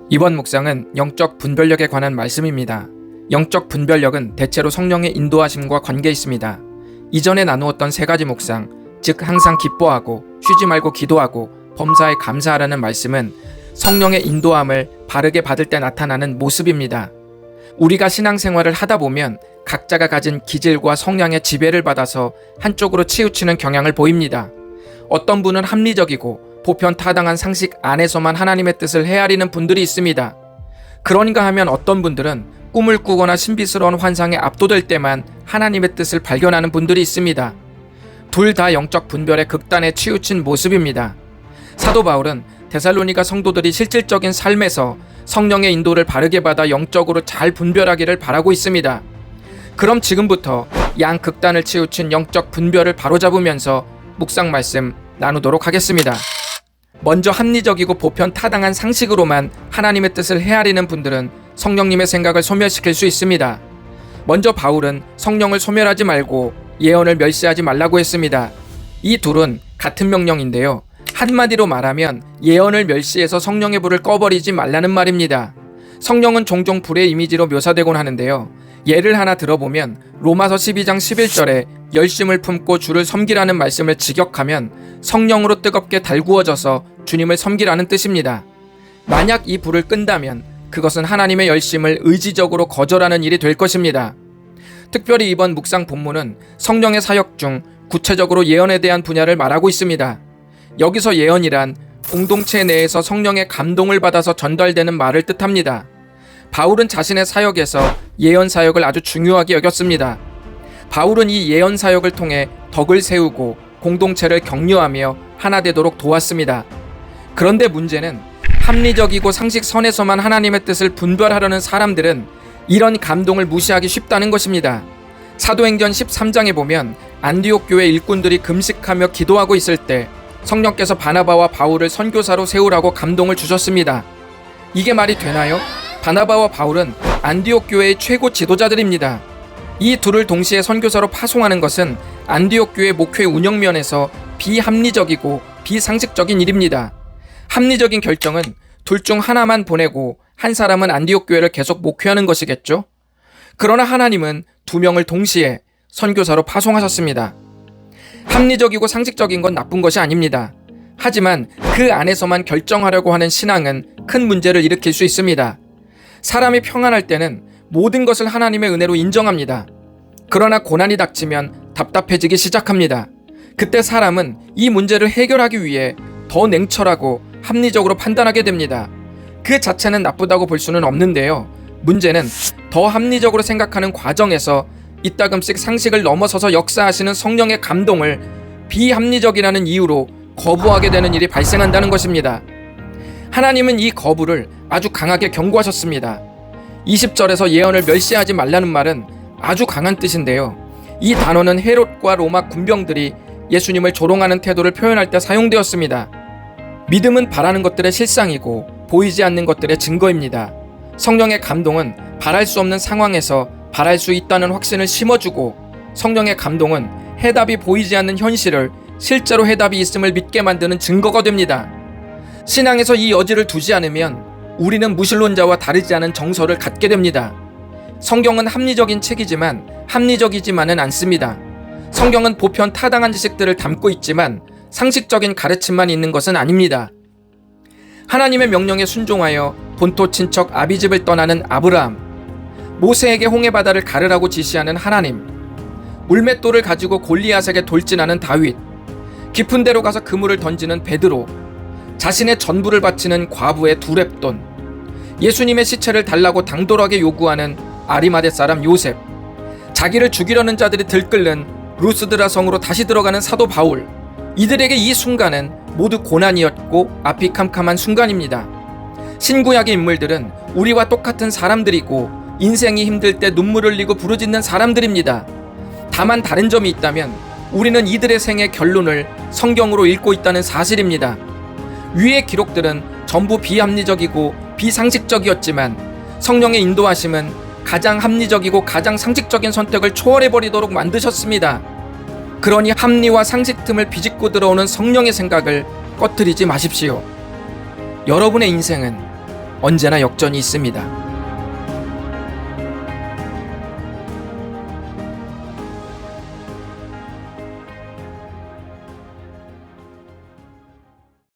이번 묵상은 영적 분별력에 관한 말씀입니다. 영적 분별력은 대체로 성령의 인도하심과 관계 있습니다. 이전에 나누었던 세 가지 묵상, 즉 항상 기뻐하고 쉬지 말고 기도하고 범사에 감사하라는 말씀은 성령의 인도함을 바르게 받을 때 나타나는 모습입니다. 우리가 신앙생활을 하다 보면 각자가 가진 기질과 성향의 지배를 받아서 한쪽으로 치우치는 경향을 보입니다. 어떤 분은 합리적이고 보편 타당한 상식 안에서만 하나님의 뜻을 헤아리는 분들이 있습니다. 그런가 하면 어떤 분들은 꿈을 꾸거나 신비스러운 환상에 압도될 때만 하나님의 뜻을 발견하는 분들이 있습니다. 둘 다 영적 분별의 극단에 치우친 모습입니다. 사도 바울은 데살로니가 성도들이 실질적인 삶에서 성령의 인도를 바르게 받아 영적으로 잘 분별하기를 바라고 있습니다. 그럼 지금부터 양 극단을 치우친 영적 분별을 바로잡으면서 묵상 말씀 나누도록 하겠습니다. 먼저 합리적이고 보편 타당한 상식으로만 하나님의 뜻을 헤아리는 분들은 성령님의 생각을 소멸시킬 수 있습니다. 먼저 바울은 성령을 소멸하지 말고 예언을 멸시하지 말라고 했습니다. 이 둘은 같은 명령인데요. 한마디로 말하면 예언을 멸시해서 성령의 불을 꺼버리지 말라는 말입니다. 성령은 종종 불의 이미지로 묘사되곤 하는데요. 예를 하나 들어보면 로마서 12장 11절에 열심을 품고 주를 섬기라는 말씀을 직역하면 성령으로 뜨겁게 달구어져서 주님을 섬기라는 뜻입니다. 만약 이 불을 끈다면 그것은 하나님의 열심을 의지적으로 거절하는 일이 될 것입니다. 특별히 이번 묵상 본문은 성령의 사역 중 구체적으로 예언에 대한 분야를 말하고 있습니다. 여기서 예언이란 공동체 내에서 성령의 감동을 받아서 전달되는 말을 뜻합니다. 바울은 자신의 사역에서 예언 사역을 아주 중요하게 여겼습니다. 바울은 이 예언 사역을 통해 덕을 세우고 공동체를 격려하며 하나 되도록 도왔습니다. 그런데 문제는 합리적이고 상식선에서만 하나님의 뜻을 분별하려는 사람들은 이런 감동을 무시하기 쉽다는 것입니다. 사도행전 13장에 보면 안디옥 교회 일꾼들이 금식하며 기도하고 있을 때 성령께서 바나바와 바울을 선교사로 세우라고 감동을 주셨습니다. 이게 말이 되나요? 바나바와 바울은 안디옥 교회의 최고 지도자들입니다. 이 둘을 동시에 선교사로 파송하는 것은 안디옥 교회 목회 운영 면에서 비합리적이고 비상식적인 일입니다. 합리적인 결정은 둘 중 하나만 보내고 한 사람은 안디옥 교회를 계속 목회하는 것이겠죠? 그러나 하나님은 두 명을 동시에 선교사로 파송하셨습니다. 합리적이고 상식적인 건 나쁜 것이 아닙니다. 하지만 그 안에서만 결정하려고 하는 신앙은 큰 문제를 일으킬 수 있습니다. 사람이 평안할 때는 모든 것을 하나님의 은혜로 인정합니다. 그러나 고난이 닥치면 답답해지기 시작합니다. 그때 사람은 이 문제를 해결하기 위해 더 냉철하고 합리적으로 판단하게 됩니다. 그 자체는 나쁘다고 볼 수는 없는데요. 문제는 더 합리적으로 생각하는 과정에서 이따금씩 상식을 넘어서서 역사하시는 성령의 감동을 비합리적이라는 이유로 거부하게 되는 일이 발생한다는 것입니다. 하나님은 이 거부를 아주 강하게 경고하셨습니다. 20절에서 예언을 멸시하지 말라는 말은 아주 강한 뜻인데요. 이 단어는 헤롯과 로마 군병들이 예수님을 조롱하는 태도를 표현할 때 사용되었습니다. 믿음은 바라는 것들의 실상이고 보이지 않는 것들의 증거입니다. 성령의 감동은 바랄 수 없는 상황에서 바랄 수 있다는 확신을 심어주고, 성령의 감동은 해답이 보이지 않는 현실을 실제로 해답이 있음을 믿게 만드는 증거가 됩니다. 신앙에서 이 여지를 두지 않으면 우리는 무신론자와 다르지 않은 정서를 갖게 됩니다. 성경은 합리적인 책이지만 합리적이지만은 않습니다. 성경은 보편 타당한 지식들을 담고 있지만 상식적인 가르침만 있는 것은 아닙니다. 하나님의 명령에 순종하여 본토 친척 아비집을 떠나는 아브라함, 모세에게 홍해바다를 가르라고 지시하는 하나님, 물맷돌을 가지고 골리앗에게 돌진하는 다윗, 깊은 데로 가서 그물을 던지는 베드로, 자신의 전부를 바치는 과부의 두렙돈, 예수님의 시체를 달라고 당돌하게 요구하는 아리마대 사람 요셉, 자기를 죽이려는 자들이 들끓는 루스드라 성으로 다시 들어가는 사도 바울, 이들에게 이 순간은 모두 고난이었고 앞이 캄캄한 순간입니다. 신구약의 인물들은 우리와 똑같은 사람들이고 인생이 힘들 때 눈물을 흘리고 부르짖는 사람들입니다. 다만 다른 점이 있다면 우리는 이들의 생의 결론을 성경으로 읽고 있다는 사실입니다. 위의 기록들은 전부 비합리적이고 비상식적이었지만 성령의 인도하심은 가장 합리적이고 가장 상식적인 선택을 초월해버리도록 만드셨습니다. 그러니 합리와 상식 틈을 비집고 들어오는 성령의 생각을 꺼뜨리지 마십시오. 여러분의 인생은 언제나 역전이 있습니다.